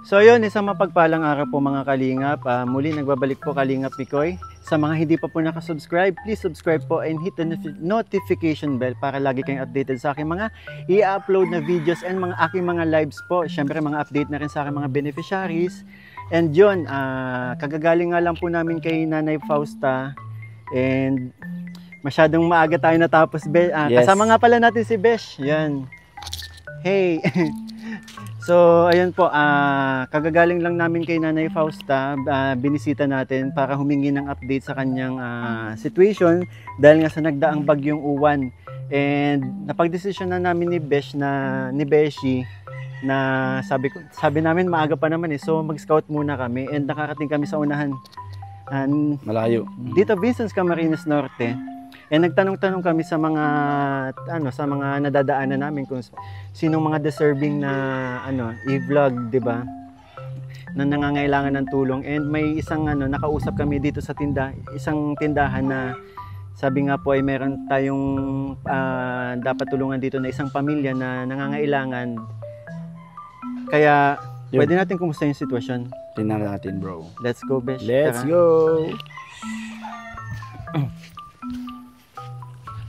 So yun, isang mapagpalang araw po mga kalingap. Muli nagbabalik po Kalingap Mikoy. Sa mga hindi pa po nakasubscribe, please subscribe po and hit the notification bell para lagi kayong updated sa aking mga i-upload na videos and mga aking mga lives po. Syempre mga update na rin sa aking mga beneficiaries. And yun, kagagaling nga lang po namin kay Nanay Fausta. And masyadong maaga tayo natapos. Yes. Kasama nga pala natin si Besh. Yan. Hey! So, ayun po, kagagaling lang namin kay Nanay Fausta, binisita natin para humingi ng update sa kanyang situation dahil nga sa nagdaang bagyong uwan. And napagdesisyon na namin ni Beshi na sabi namin maaga pa naman so mag-scout muna kami and nakarating kami sa unahan. Malayo. Dito Vincent Camarines Norte. And nagtanong-tanong kami sa mga nadadaanan namin kung sinong mga deserving na i-vlog, 'di ba? Na nangangailangan ng tulong. And may isang nakausap kami dito sa isang tindahan na sabi nga po ay meron tayong dapat tulungan dito na isang pamilya na nangangailangan. Kaya pwede natin kumusta yung sitwasyon. Tingnan natin, bro. Let's go, Besh. Let's Tara. go.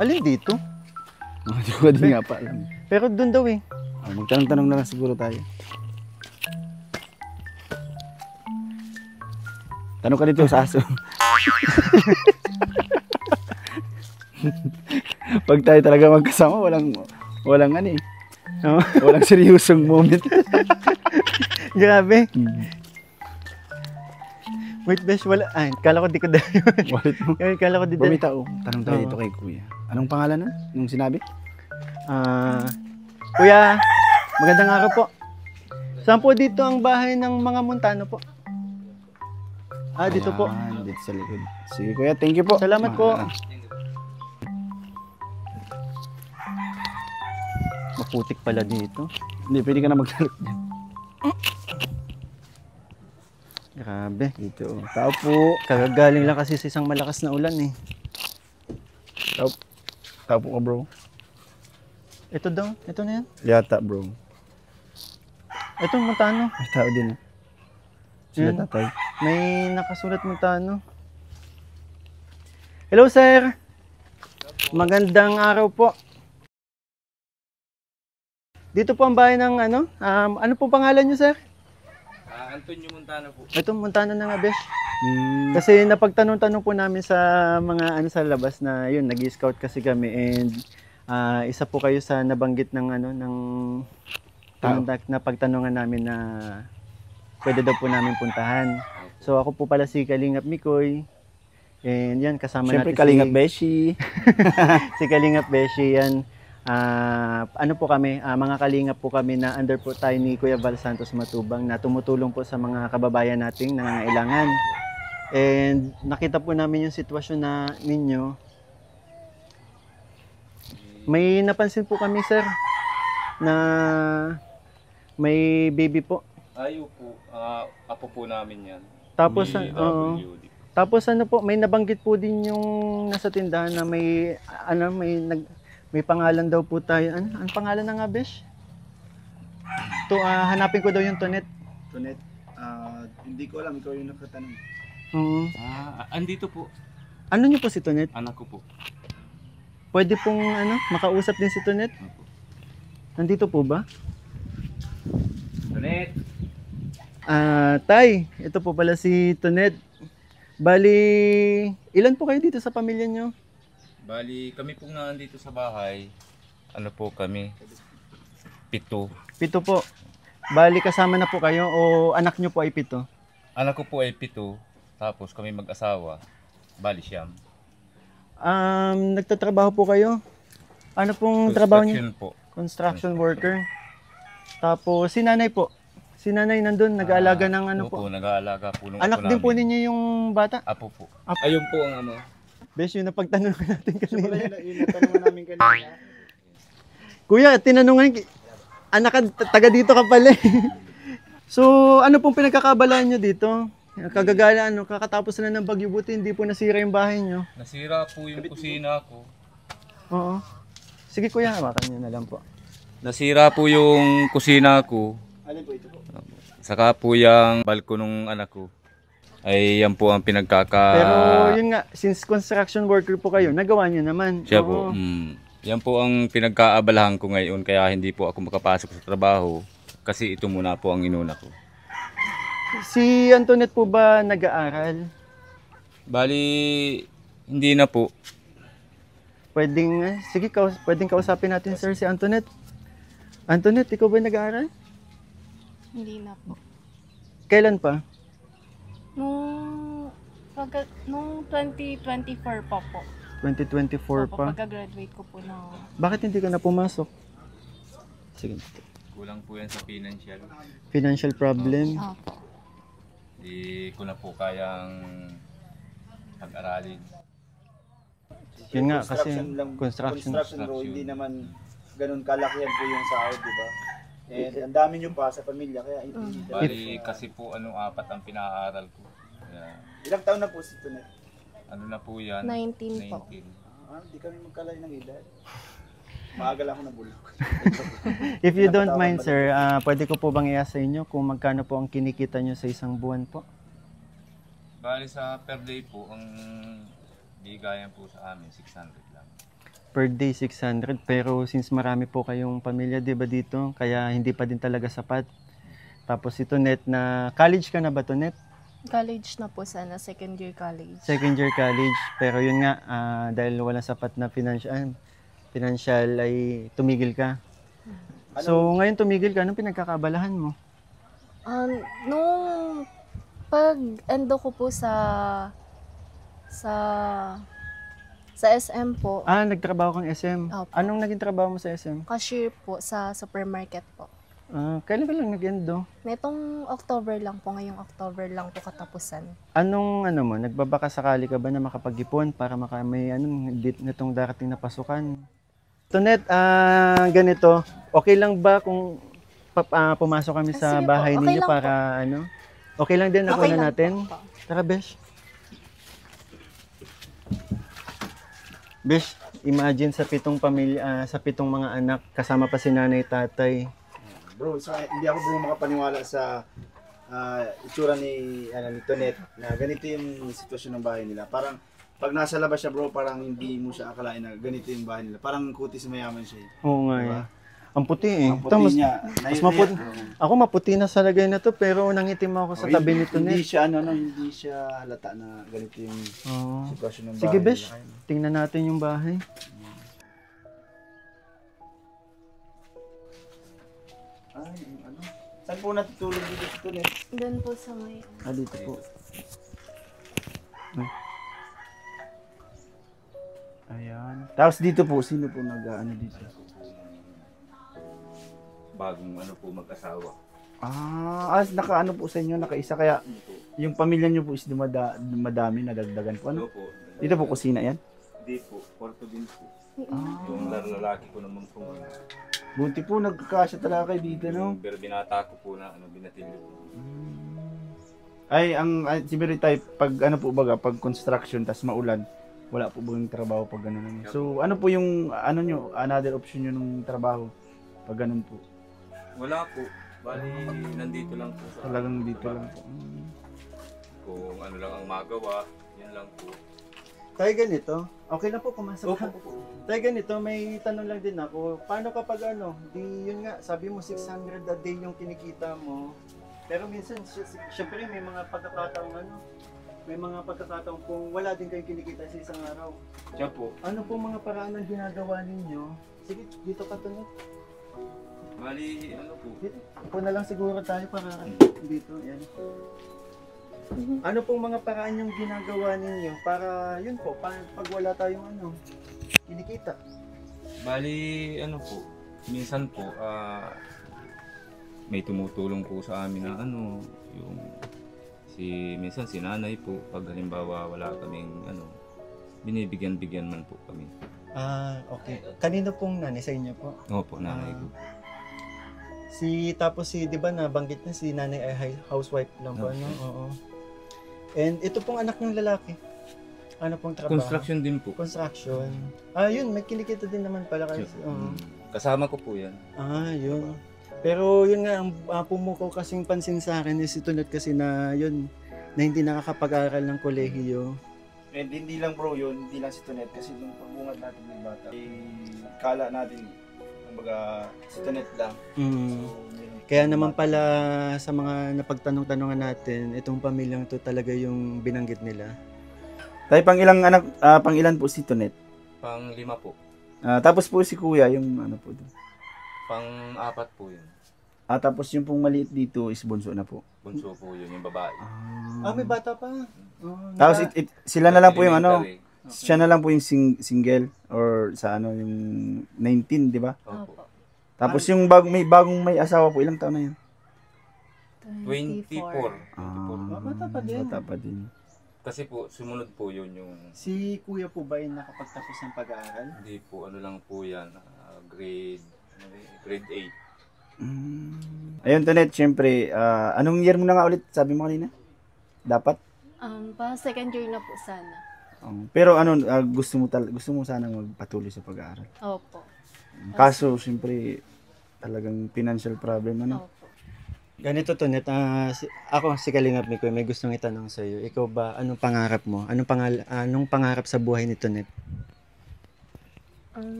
Alin dito? Hindi ko din nga pa alam. Pero doon daw eh. Magtanong-tanong na lang siguro tayo. Tanong ka dito sa aso. Pag tayo talaga magkasama, walang ano eh. Walang seryosong moment. Grabe. Wait, Besh, wala. Kala ko di ko dahil. Walit mo. Kala ko di dahil. Bumita oh. Tanong tayo dito kay Kuya. Anong pangalan nun? Nung sinabi? Kuya, magandang araw po. Saan po dito ang bahay ng mga Montano po? Dito po. Dito sa likod. Sige Kuya, thank you po. Salamat po. Maputik pala dito. Hindi, pwede ka na magsalot dyan. Grabe. Dito. Tao po. Kagagaling lang kasi sa isang malakas na ulan eh. Tao po ka, bro. Ito daw. Ito na yan. Yata, bro. Ito Montano. May tao din. Sila Yan. tatay. May nakasulat Montano. Hello, sir. Magandang araw po. Dito po ang bahay ng ano po pangalan niyo, sir? Antonio Montano po. Ito, Montano na nga, Besh. Kasi napagtanong-tanong po namin sa mga sa labas na yun, nag-scout kasi kami and isa po kayo sa nabanggit ng na pagtanungan namin na pwede daw po namin puntahan. So ako po pala si Kalingap Mikoy. And yan, kasama Siyempre, natin Kalingap Beshi. si Kalingap Beshi yan. Ano po kami, mga kalingap po kami na under po tayo ni Kuya Val Santos Matubang na tumutulong po sa mga kababayan nating nangangailangan. And nakita po namin yung sitwasyon na ninyo. May napansin po kami, sir, na may baby po. Ayo po, apo po namin yan. Tapos, WD. tapos ano po, may nabanggit po din yung nasa tindahan na may pangalan daw po tayo. Ano pangalan na nga, Besh? Hanapin ko daw yung Tonet. Tonet, hindi ko alam. Ikaw yung nakatanong. Andito po. Ano niyo po si Tonet? Anak ko po. Pwede pong makausap din si Tonet? Nandito po ba? Tonet! Tay, ito po pala si Tonet. Bali, ilan po kayo dito sa pamilya niyo? Bali, kami pong nandito sa bahay. Ano po kami? 7. 7 po. Bali, kasama na po kayo o anak niyo po ay 7? Anak ko po ay 7. Tapos kami mag-asawa. Bali, 9. Nagtatrabaho po kayo? Ano pong trabaho niyo? Construction po. Construction worker. Tapos si nanay po. Si nanay nandun, nag-aalaga ng ano po. Opo, nag-aalaga po. Anak din po ninyo yung bata? Apo po. Apo. Ayun po ang ama. Besh, yun ang pagtanong natin kanina. Yung natanong namin kanina. Kuya, tinanungan, anak ka, taga dito ka pala eh. So, ano pong pinagkakabalaan nyo dito? Kagagala, kakatapos na ng bagyo, buti hindi po nasira yung bahay nyo. Nasira po yung kusina ko. Oo. Sige kuya, hawakan nyo na lang po. Nasira po yung kusina ko. Alin po ito po? Saka po yung balko nung anak ko. Ay yan po ang Pero yun nga, since construction worker po kayo, nagawa niyo naman. Siya Oo. po. Yan po ang pinagkaabalahan ko ngayon kaya hindi po ako makapasok sa trabaho kasi ito muna po ang inuna ko. Si Antoinette po ba nag-aaral? Bali, hindi na po. Sige, pwedeng kausapin natin sir si Antoinette. Antoinette, ikaw ba nag-aaral? Hindi na po. Kailan pa? Nung 2024 pa po. 2024 Opo, pa. pagka-graduate ko po ng... Bakit hindi ka na pumasok? Sige. Kulang po yan sa financial. Financial problem. Opo. Hindi ko na po kayang pag-aralin. Yun nga kasi lang, construction. bro, hindi naman ganun kalakihan po yung sahod, di ba? And ang dami nyo pa sa pamilya, kaya hindi Bali, kasi po 4 ang pinaaral ko. Kaya, Ilang taon na po si Tonet? ano na po yan? 19 po. Hindi kami magkalay ng edad. Maaga lang ako nabulok. If you don't mind sir, pwede ko po bang i-ask sa inyo kung magkano po ang kinikita nyo sa isang buwan po? Bali sa per day po, ang bigayan po sa amin, 600 lang. Per day 600, pero since marami po kayong pamilya, 'di ba dito, kaya hindi pa din talaga sapat. Tapos ito net na college ka na ba to net? College na po sana, second year college. Second year college, pero yun nga dahil wala sapat na financial ay tumigil ka. So ngayon tumigil ka, anong pinagkakaabalahan mo? Nung pag-endo ko po sa SM po, Nagtrabaho kang SM. Opo. Anong naging trabaho mo sa SM? cashier po sa supermarket po. Kailan ka lang nag-endo? Netong October lang po, ngayong October lang po katapusan. Anong mo, nagbabaka sakali ka ba na makapag-ipon para may nitong darating na pasukan? Tonet, ganito, okay lang ba kung pumasok kami sa Sige po, bahay okay ninyo lang para Okay lang din, nakuha Okay na lang natin? po. Tara, Besh. Besh, imagine sa 7 pamilya, sa 7 mga anak, kasama pa si nanay, tatay. Bro, hindi ako bro makapaniwala sa itsura ni Tonet na ganito yung sitwasyon ng bahay nila. Parang pag nasa labas siya bro, parang hindi mo siya akalain na ganito yung bahay nila. Parang kutis mayaman siya. Oo nga Diba? Ang puti eh. Ang puti niya. Mas maputi. Ako maputi na sa lagay na to, pero nangitim ako sa tabi nito Hindi net. siya hindi siya halata na ganito yung Oo. sitwasyon ng bahay. Sige, Besh. nila. Tingnan natin yung bahay. Ay, ano? Saan po natutulog dito si Tonet? Doon po sa may... Dito po. Ayan. Tapos dito po, sino po nag-ano dito? Bagong po mag-asawa. Naka-ano po sa inyo, nakaisa. Kaya yung pamilya nyo po is dumadami, nadagdagan po. Ano? po. Dito po, kusina yan? Hindi po, kwarto din po. Yung lalaki ko naman po. Bunti po, nagkakasya talaga kayo dito, no? Pero binata ko po na binatilyo po. Ay, si Mary type, pag ano po baga, pag construction, tas maulan, wala po bang trabaho pag gano'n? So, ano po yung, another option nyo ng trabaho pag ganun po? Wala po. Bali, nandito lang po sa... Talagang dito lang po. Kung ano lang ang magawa, yun lang po. Tayo ganito. Okay lang po, pumasok Opo. ka. Tayo ganito, may tanong lang din ako. Paano kapag yun nga, sabi mo 600 a day yung kinikita mo. Pero minsan, syempre may mga pagkakataong may mga pagkakataong kung wala din kayong kinikita sa isang araw. Siya po. Ano po mga paraan ang ginagawa ninyo? Sige, dito ka tunod. Bali, po. Upo na lang siguro tayo para dito. Yan. Ano pong mga paraan yung ginagawa ninyo para yun po, pag wala tayong kinikita? Bali, po. Minsan po, may tumutulong po sa amin na yung minsan si nanay po, pag halimbawa wala kaming binibigyan-bigyan man po kami. Okay. Kanino pong nanay sa inyo po? Opo, nanay ko. Tapos di ba nabanggit na si nanay ay housewife lang po, Okay. Oo. And ito pong anak ng lalaki. Ano pong trabaho? Construction din po. Construction. Yun, may kinikita din naman pala kayo. Oo. Kasama ko po yan. Yun. Pero yun nga, ang pumukaw kasing pansin sa akin is ito net kasi na yun, na hindi nakakapag-aral ng kolehiyo. And hindi lang bro yun, hindi lang si Tonet kasi nung pagbungad natin ng bata, kala natin, kumbaga si Tonet lang. Mm. So, Kaya naman pala sa mga napagtanong-tanongan natin, itong pamilyang to talaga yung binanggit nila. Tayo pang ilang anak, pang ilan po si Tonet? Pang 5 po. Tapos po si Kuya, yung ano po doon. Pang 4 po yun. Tapos yung pong maliit dito is bunso na po. Bunso po yun, yung babae. May bata pa. Tapos sila na lang po yung ano, Elementary. siya na lang po yung single or sa ano yung 19, di ba? Opo. Opo. Tapos yung bagong may asawa po, ilang taon na yun? 24. Bata pa din. Bata pa din. Kasi po, sumunod po yun yung, Si kuya po ba yung nakapagtapos ng pag-aaral? hindi po, ano lang po yan, grade 8. Ayun, Tonet, syempre, anong year mo na nga ulit, sabi mo kanina? Dapat? Pa second year na po sana. Pero ano, gusto mo sana magpatuloy sa pag-aaral. Opo. Kaso, syempre, talagang financial problem, ano? Opo. Ganito to net, ako si Kalingap Mikoy, may gustong itanong sa iyo. Ikaw ba, anong pangarap mo? Anong pangarap sa buhay nito net?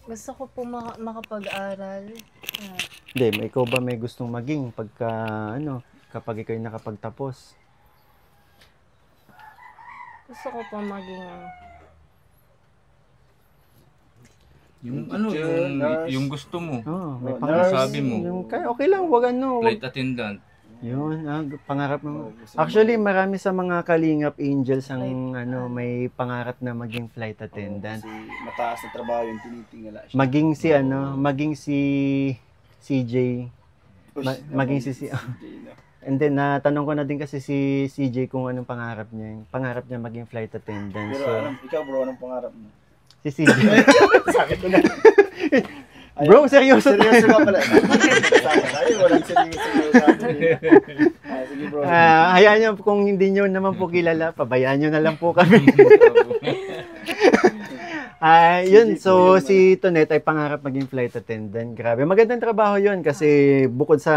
Gusto ko po makapag-aral. Hindi, ikaw ba may gustong maging kapag ikaw nakapagtapos? Gusto ko po maging Yung ano, yung gusto mo. May Oh, pangarap. nurse. Sabi mo. Kaya okay lang, wag ano. Flight attendant. Yun, pangarap mo. Actually, marami sa mga Kalingap Angels ang may pangarap na maging flight attendant. Kasi mataas na trabaho yung tinitingala siya. Maging si CJ. Maging si And then, natanong ko na din kasi si CJ kung anong pangarap niya. Pangarap niya maging flight attendant. Pero So, ikaw bro, anong pangarap mo? si CJ. Sabi ko na. Bro, seryoso Seryoso tayo. ka pala. Tayo, walang seryoso sa atin. Sige bro. Hayaan niyo, kung hindi niyo naman po kilala, pabayaan niyo na lang po kami. Yun, so si Tonet ay pangarap maging flight attendant. Grabe, magandang trabaho yun kasi bukod sa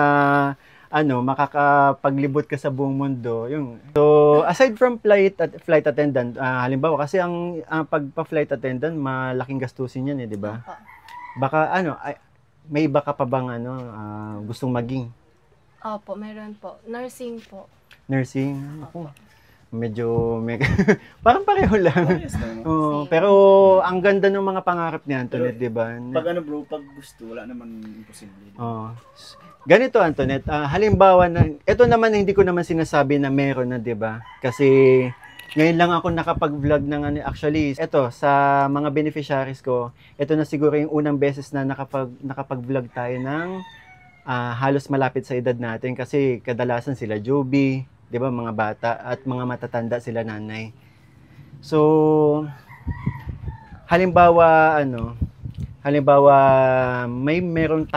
makakapaglibot ka sa buong mundo. So, aside from flight attendant, halimbawa kasi ang pagpa-flight attendant, malaking gastusin yan di ba? Opo. Baka may iba ka pa bang gustong maging? Opo, meron po. Nursing po. Nursing? Ako, parang pareho lang. Yes, no? Oo, pero ang ganda ng mga pangarap ni Antoinette, di ba? Pag ano bro, pag gusto, wala naman imposible. Oo. Ganito, Antoinette, halimbawa ito naman hindi ko naman sinasabi na meron na, di ba? Kasi ngayon lang ako nakapag-vlog ng actually, ito sa mga beneficiaries ko, ito na siguro yung unang beses na nakapag-vlog tayo ng halos malapit sa edad natin kasi kadalasan sila Joby, 'di ba, mga bata at mga matatanda sila nanay. So halimbawa merong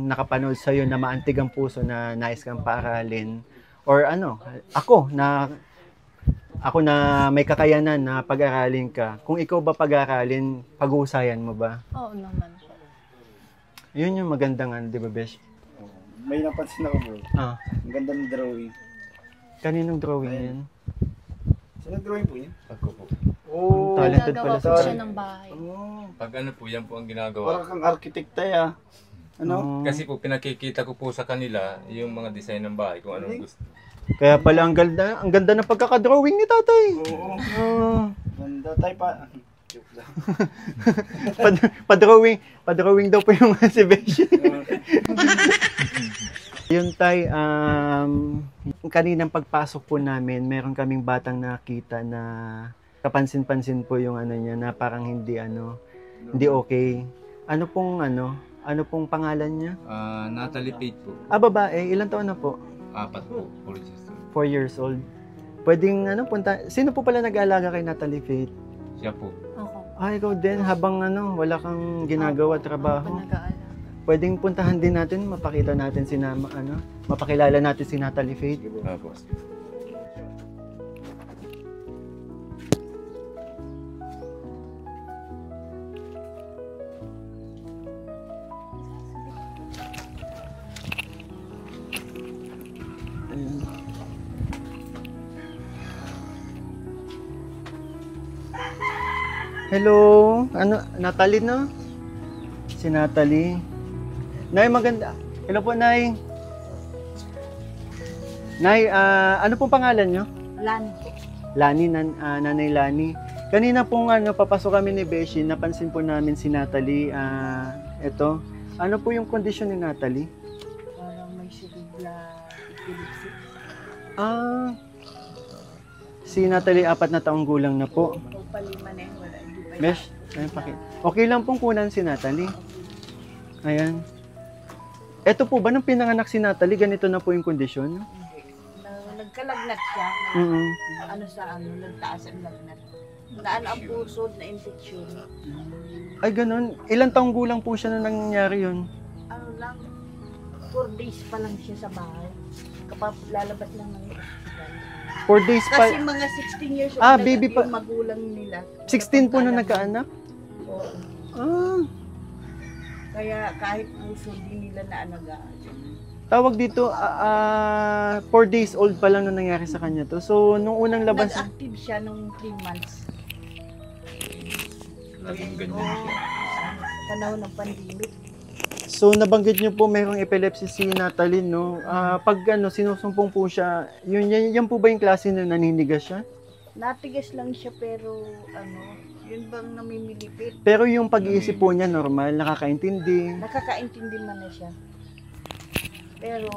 nakapanood sa iyo na maantig ang puso na nais kang paaralin or ako na may kakayanan na pag-aralin ka. Kung ikaw ba pag-aralin, pag-uusayan mo ba? Oo naman po. Yun yung magandang di ba, Besh? May napansin ako bro. Ang ganda ng drawing. Kaninong drawing yan? Saan nag-drawing po yan? Ako po. Oh, Talented Nagagawa pala po si siya Tonet. ng bahay. Pag ano po, yan po ang Parang ginagawa. kang arkitekta ya. Ano? Kasi po, pinakikita ko po sa kanila yung mga design ng bahay, kung anong gusto. Kaya pala ang ganda ng pagkakadrawing ni tatay. Oo. Ganda tayo pa. Joke lang. Pa-drawing daw po yung si Beshi. Yun tay, kaninang pagpasok po namin, meron kaming batang nakita na kapansin-pansin po yung niya na parang hindi okay. Ano pong pangalan niya? Natalie Pate po. Babae, ilang taon na po? 4 po. 4 years old. Pwedeng sino po pala nag-aalaga kay Natalie Faith? Siya po. Ako. Ikaw din habang wala kang ginagawa, trabaho. Ako nag-aalaga. Pwedeng puntahan din natin, mapakita natin mapakilala natin si Natalie Faith. Opo. Hello? Ano? Natalie, no? Si Natalie. Nay, maganda. Hello po, Nay. Nay, ano pong pangalan nyo? Lan po. Lani, Nanay Lani. Kanina pong papasok kami ni Beshi, napansin po namin si Natalie. Eto, ano po yung kondisyon ni Natalie? Parang may cerebral epilepsy. Si Natalie, 4 na taong gulang na po. O palima na yun, wala. Hindi pa Besh, ayun, okay lang pong kunan si Natalie. Ayan. Eto po ba, nung pinanganak si Natalie, ganito na po yung kondisyon? Hindi. Nagkalagnat siya. Mm. Nagtaas ang lagnat. Naan ang puso na infection. Ay, ganun. Ilang taong gulang po siya na nangyari yun? Ano lang, 4 days pa lang siya sa bahay. Kapag lalabas lang ng hospital. 4 days pa. Kasi mga 16 years old Ah, na baby pa. yung magulang nila. 16 po na Alam. nagkaanak? Oo. Ah, Kaya kahit puso, di nila naanagaan. tawag dito, 4 days old pa lang nung nangyari sa kanya to. So, nung unang labas, Nag-active siya nung 3 months. Laging ganyan siya. Sa panahon ng pandemic. so nabanggit niyo po mayroong epilepsy si Natalie, no? Pag sinusumpong po siya, yan po ba yung klase na naninigas siya? Natigas lang siya pero yun bang namimilipit. Pero yung pag-iisip po niya normal, nakakaintindi. Nakakaintindi man na siya. Pero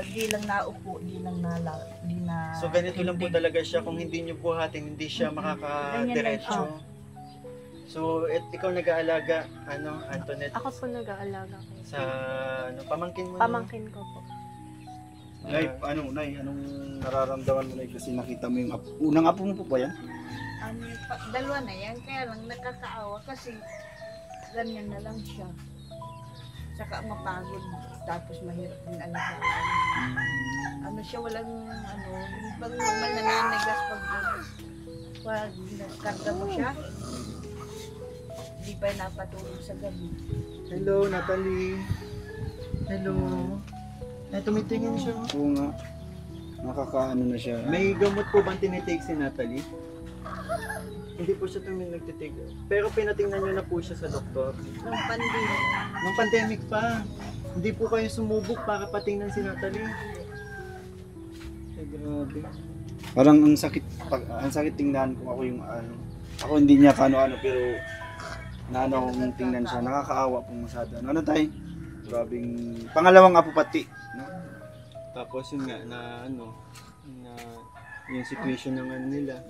di lang naupo, di na... So ganito lang po talaga siya, kung hindi niyo buhatin, hindi siya Ganyan makakadiretso. lang So, ikaw nag-aalaga, Antoinette, Ako po nag-aalaga kayo. sa pamangkin mo? Pamangkin ko po. Nay, anong nararamdaman mo Nay kasi nakita mo yung unang apo mo po ba yan? Dalawa na yan, kaya lang nakakaawa kasi ganyan na lang siya. Saka mapagod, tapos mahirap din alagaan. Siya walang yung pag normal na nanagas pag karga mo siya, hindi pa napatulog sa gabi. Hello, Natalie. Hello. Ay, tumitingin siya. Oo nga. Nakakaano na siya. May gamot po bang tinitake si Natalie? Hindi po siya nagtitake. Pero pinatingnan niyo na po siya sa doktor. Nung pandemic, Nung pandemic pa, hindi po kayo sumubok para patingnan si Natalie. Ay, grabe. Parang ang sakit tingnan kung ako yung ako hindi niya kano-ano pero akong tingnan siya. Nakakaawa po masyado. Ano tayo? Grabing pangalawang apo pati. No? Tapos yun nga na yung situation ng nila,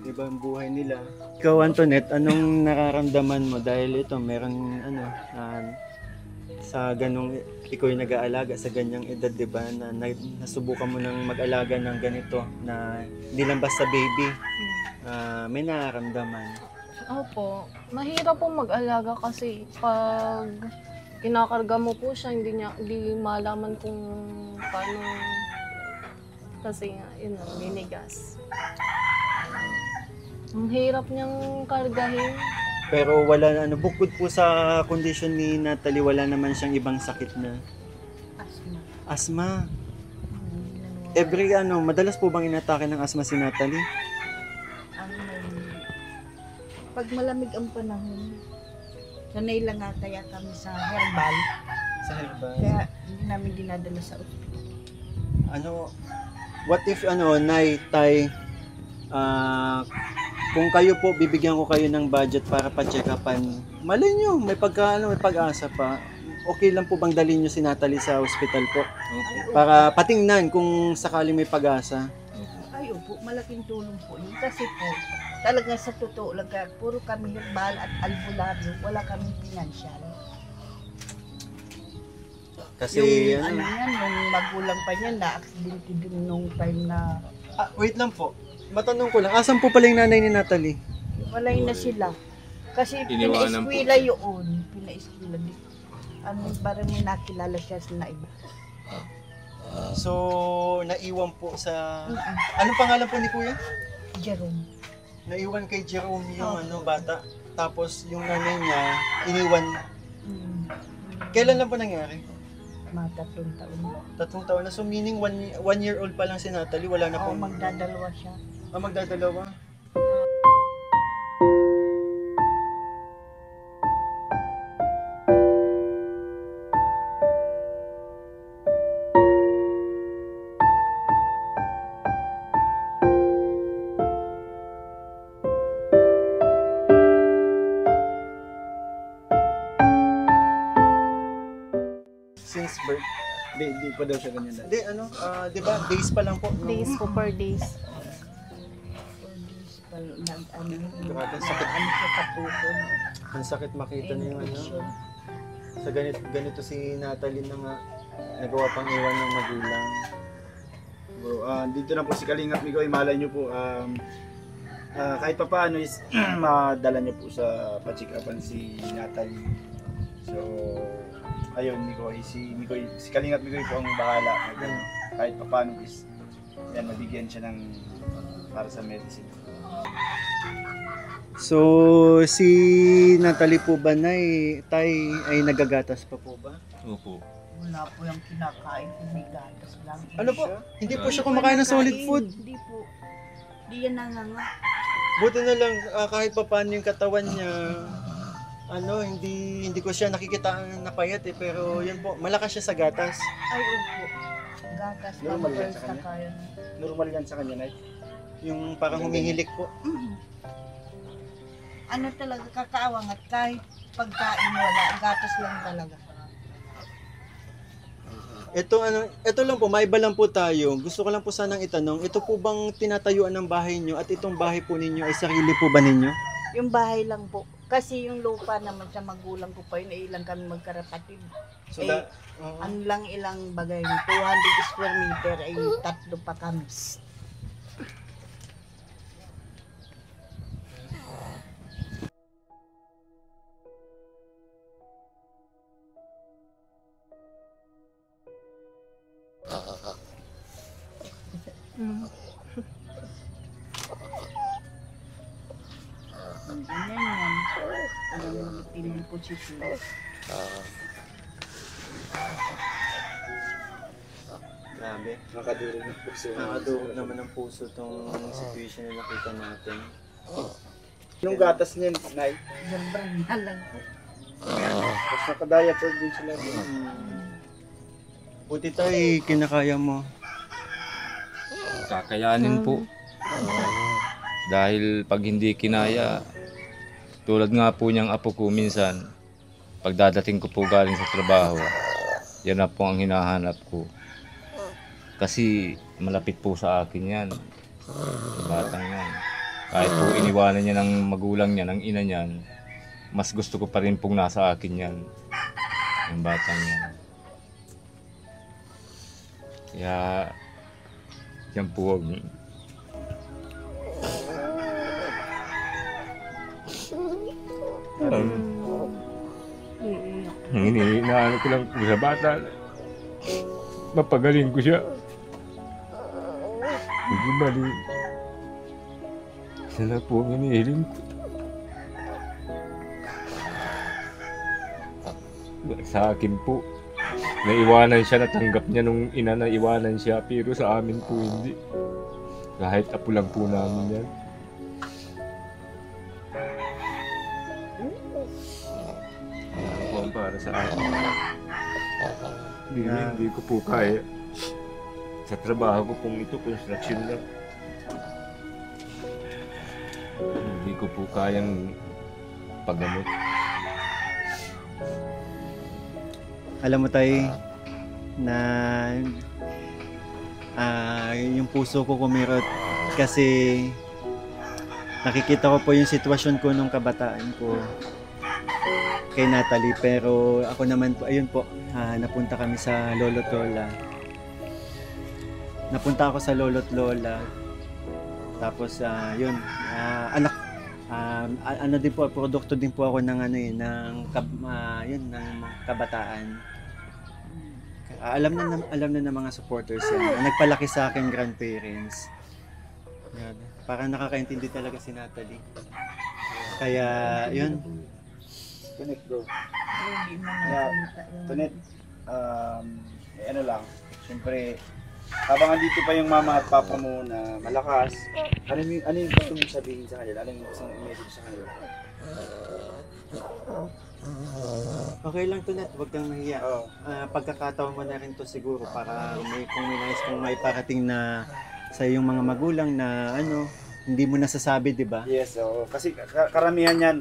ibang buhay nila. Ikaw, Antoinette, anong nararamdaman mo dahil ito meron sa ganong ikaw yung nag-aalaga sa ganyang edad, 'di ba? Na nasubukan mo nang mag-alaga ng ganito na hindi lang basta baby. May nararamdaman. Opo, mahirap po mag-alaga kasi pag kinakarga mo po siya, hindi malaman kung paano kasi nga, yun ang ninigas. Ang hirap niyang kargahin. Pero wala bukod po sa kondisyon ni Natalie, wala naman siyang ibang sakit na asma. asthma. Every madalas po bang inatake ng asthma si Natalie? Pag malamig ang panahon, sanay lang nga kaya kami sa herbal. Sa herbal. Kaya hindi namin dinadala sa ospital. What if Nay, Tay, kung kayo po, bibigyan ko kayo ng budget para pa-check upan, malay nyo, may pag-asa pa. Okay lang po bang dalhin nyo si Natalie sa ospital po? Okay. Para patingnan kung sakaling may pag-asa. Ay, opo, malaking tulong po yun. Kasi po, talaga sa totoo lang, puro kami herbal at albularyo, wala kaming financial. Kasi, Yung yan, nung magulang pa niya, na-accidente din nung time na wait lang po. Matanong ko lang, asan po pala yung nanay ni Natalie? walay na sila. Kasi Iniwanan po. pina-eskwela yun. Pina-eskwela. Parang may nakilala siya na iba. So, naiwan po sa... Anong pangalan po ni Kuya? Jerome. Naiwan kay Jerome yung bata. Tapos yung nanay niya, iniwan. Kailan lang po nangyari? Mga 3 taon. 3 taon na. So meaning 1 year old pa lang si Natalie, wala na Oo, pong... magdadalawa siya. Magdadalawa. hindi pa daw siya ganyan dati. Hindi, ano, di ba, days pa lang po. Days po per days. Grabe, sakit. Ano siya katukon. Ang sakit makita niyo yung ano. Sa ganito si Natalie na nga, nagawa pang iwan ng magulang. Bro, dito na po si Kalingap Migoy, malay nyo po, kahit pa paano is madala nyo po sa pa-check-upan si Natalie. So, ayun, si Kalingap Migoy po ang bahala. Kahit pa paano is, yan, mabigyan siya ng para sa medicine. So, si Natalie po ba ay nagagatas pa po ba? Opo. Wala po yung kinakain kung may gatas lang. Ano po? Hindi po siya kumakain ng solid food. Hindi po. Hindi yan nanganga. Buti na lang kahit pa paano yung katawan niya, hindi ko siya nakikita na payat pero yun po, malakas siya sa gatas. Ay, opo. Gatas Normal yan pampers sa na kanya? kayo. Normal yan sa kanya, Nay. Yung parang humihilik po. Ano talaga kakaawang at kahit pagkain wala, gatas lang talaga. Ito lang po, maiba lang po tayo. Gusto ko lang po sanang itanong, ito po bang tinatayuan ng bahay nyo at itong bahay po ninyo ay sarili po ba ninyo? Yung bahay lang po. Kasi yung lupa naman sa magulang ko pa yun, ilang kami magkarapatid. So, Ano lang ilang bagay, 200 square meter ay tatlo pa kami. Mm. Ganyan yan. Alam mo, tinipot si Tito. grabe. Nakaduro ng puso. Nakadurog naman ng puso tong situation na nakita natin. Yung gatas niyan, Nay, Sobrang na lang. tapos nakadiaper din sila. Buti tayo, kinakaya mo. Kakayanin po. Dahil pag hindi kinaya, tulad nga po niyang apo ko minsan, pagdadating ko po galing sa trabaho, yan na po ang hinahanap ko. Kasi malapit po sa akin yan. Yung batang yan. Kahit po iniwanan niya ng magulang niya, ng ina niyan, mas gusto ko pa rin pong nasa akin yan. Yung batang yan. Kaya, yan po ang Hinihinaan ko lang sa bata. Mapagaling ko siya. Hindi mali. Siya na po ang hinihiling ko. Sa akin po, naiwanan siya, natanggap niya nung ina na iwanan siya, pero sa amin po hindi. Kahit apo lang po namin yan. Ano po ang para sa akin? Hindi ko po kaya. Sa trabaho ko pong ito, construction lang. Hindi ko po kayang paggamot. Alam mo tayo na yung puso ko kumirot kasi nakikita ko po yung sitwasyon ko nung kabataan ko kay Natalie, pero ako naman po, ayun po, napunta kami sa lolo't lola. Napunta ako sa lolo't lola. Tapos yun, anak, ano din po, produkto din po ako ng yun, ng kabataan. Alam na ng mga supporters yan. Nagpalaki sa akin grandparents. Yan. Parang nakakaintindi talaga si Natalie. Kaya, yun. Tunet, bro. Hindi mo Yeah. nasalita yun. Tunet, ano lang, siyempre, habang andito pa yung mama at papa mo na malakas, ano yung gusto mong sabihin sa kanila? Ano yung gusto mong i-message sa kanila? Okay lang, Tunet, huwag kang mahiya. Oo. Pagkakataon mo na rin to siguro para kung may nais kong may parating na sa iyong mga magulang na hindi mo nasasabi, di ba? Yes, oo. Kasi karamihan yan,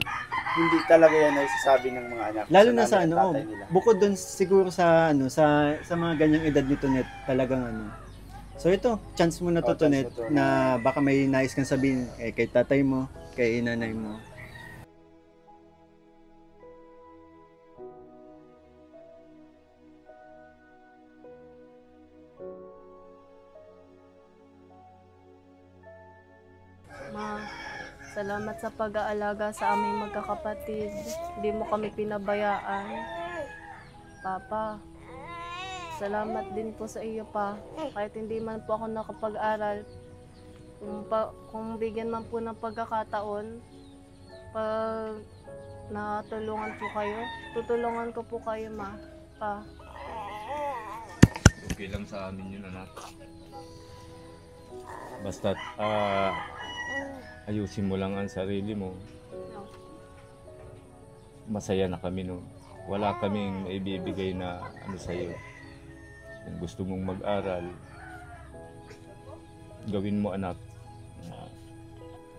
hindi talaga yan ay sasabi ng mga anak. Lalo na nanay sa at ano, tatay nila. bukod doon siguro sa ano sa mga ganyang edad ni Tonet, talagang ano. So ito, chance mo na to, Oh, chance Tonet, mo to. na baka may nais kang sabihin kay tatay mo, kay nanay mo. Ma, salamat sa pag-aalaga sa aming magkakapatid. Hindi mo kami pinabayaan. Papa, salamat din po sa iyo pa. Kahit hindi man po ako nakapag-aral, kung bigyan man po ng pagkakataon, pag natulungan po kayo, tutulungan ko po kayo, ma. Pa. Okay lang sa amin yun, anak. Basta't ayusin mo lang ang sarili mo. Masaya na kami no. Wala kaming maibibigay na ano sa'yo. Kung gusto mong mag-aral, gawin mo, anak.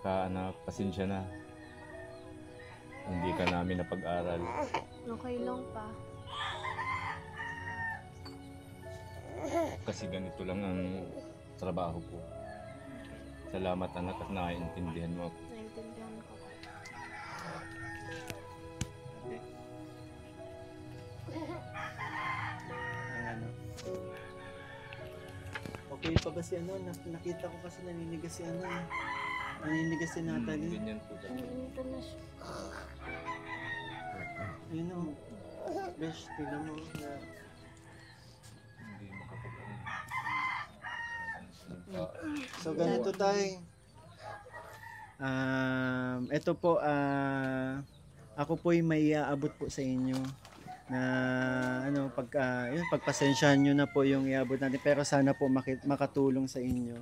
Anak, pasensya na. Hindi ka namin napag-aral. Okay lang, pa. Kasi ganito lang ang trabaho ko. Salamat, anak, at naiintindihan mo ako. Naintindihan ko. Ang ano. Okay pa ba si ano? Nakita ko kasi naninigas si ano. Naninigas si Natalie. Ganyan po. Ito na siya. Ayun o. Besh, tingnan mo na. Hindi makapag-aral. So ganito tayo. Ito po, ako po ay may iaabot po sa inyo na ano yun, pagpasensyahan nyo na po yung iabot natin, pero sana po makatulong sa inyo.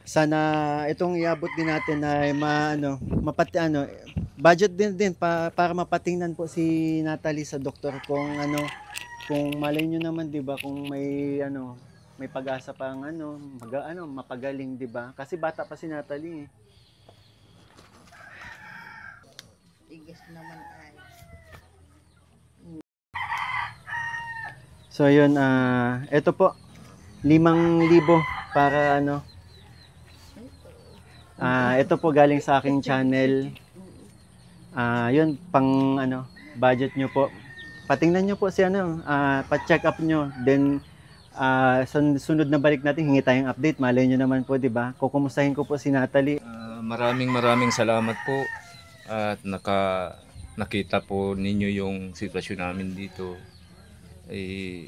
Sana itong iabot din natin ay budget din para mapatingnan po si Natalie sa doktor kung kung malay nyo naman, 'di ba, kung may pag-asa pang mapagaling, 'di ba? Kasi bata pa si Natalie. Tigas naman ay. So yun, ito po 5,000 para ito po galing sa aking channel. Yun pang budget nyo po. Patingnan nyo po si pa-check up nyo. Then sunod na balik natin, hingi tayong update. Malay nyo naman po, 'di ba? Kukumustahin ko po si Natalie. Maraming salamat po at nakita po ninyo yung sitwasyon namin dito.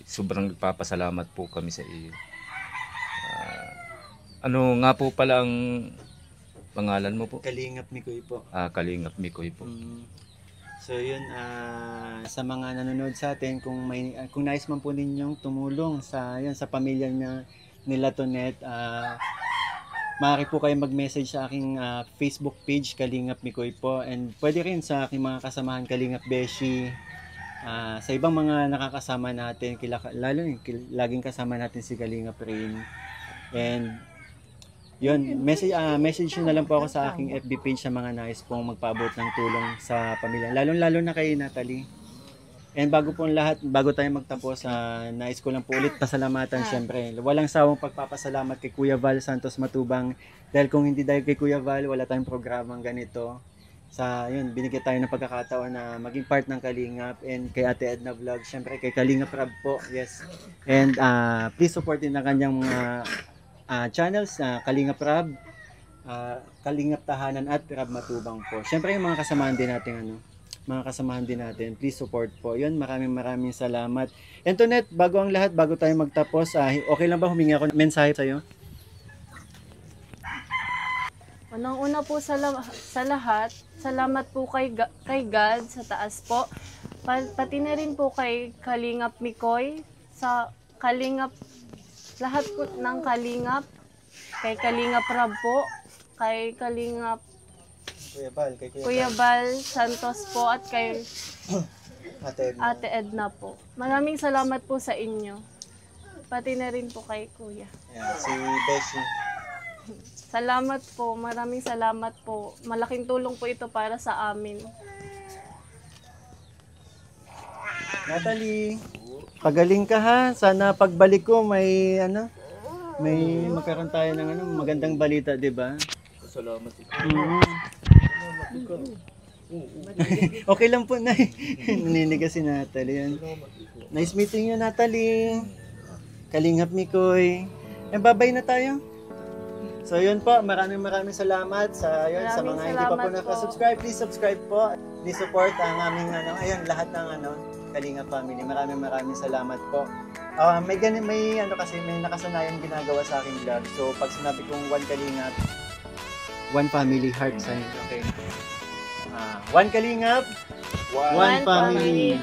Sobrang nagpapasalamat po kami sa iyo. Ano nga po pala ang pangalan mo po? Kalingap Mikoy po. Kalingap Mikoy po. So yun, sa mga nanonood sa atin, kung nais man po ninyong tumulong sa pamilya nila Tonet, maaari po kayo mag-message sa aking Facebook page, Kalingap Mikoy po, and pwede rin sa aking mga kasamahan, Kalingap Beshi, sa ibang mga nakakasama natin, laging kasama natin si Kalingap Rain. And yun, message nyo na lang po ako sa aking FB page sa mga nais pong magpaabot ng tulong sa pamilya. Lalo na kay Natalie. And bago tayo magtapos, nais ko lang po ulit pasalamatan syempre. Walang sawang pagpapasalamat kay Kuya Val Santos Matubang. Dahil kung hindi dahil kay Kuya Val, wala tayong programang ganito. Binigyan tayo ng pagkakataon na maging part ng Kalingap, and kay Ate Edna Vlog, syempre kay Kalingap Rab po. Yes. And please support din ang kanyang mga channels, Kalingap Rab, Kalingap Tahanan at Rab Matubang po. Syempre yung mga kasamahan din natin, please support po. Yun, maraming salamat. And Tonet, bago tayo magtapos, okay lang ba humingi ako ng mensahe sa'yo? Unang-una po sa lahat, salamat po kay God sa taas po. Pati na rin po kay Kalingap Mikoy, sa Kalingap, lahat po ng Kalingap, kay Kalingap Rab po, kay Kalingap Kuya Val Santos po, at kay Ate Edna po. Maraming salamat po sa inyo. Pati na rin po kay Kuya. Yeah, si Beshi. Salamat po. Maraming salamat po. Malaking tulong po ito para sa amin. Natalie, pagaling ka ha. Sana pagbalik ko may may magkaroon tayo ng magandang balita, 'di ba? Salamat. Okay lang po, Nay. Naninigas si Natalie. Yan. Nice meeting you, Natalie. Kalingap Mikoy. Babay na tayo. So yun po, maraming salamat sa sa Maraming mga hindi pa po salamat po. nakasubscribe. Please subscribe po. Please support ang aming lahat ng Kalingap family. Maraming salamat po. May kasi may nakasanayan ginagawa sa aking vlog. So pag sinabi kong one Kalingap, one family heart sign. Okay. One Kalingap, one family.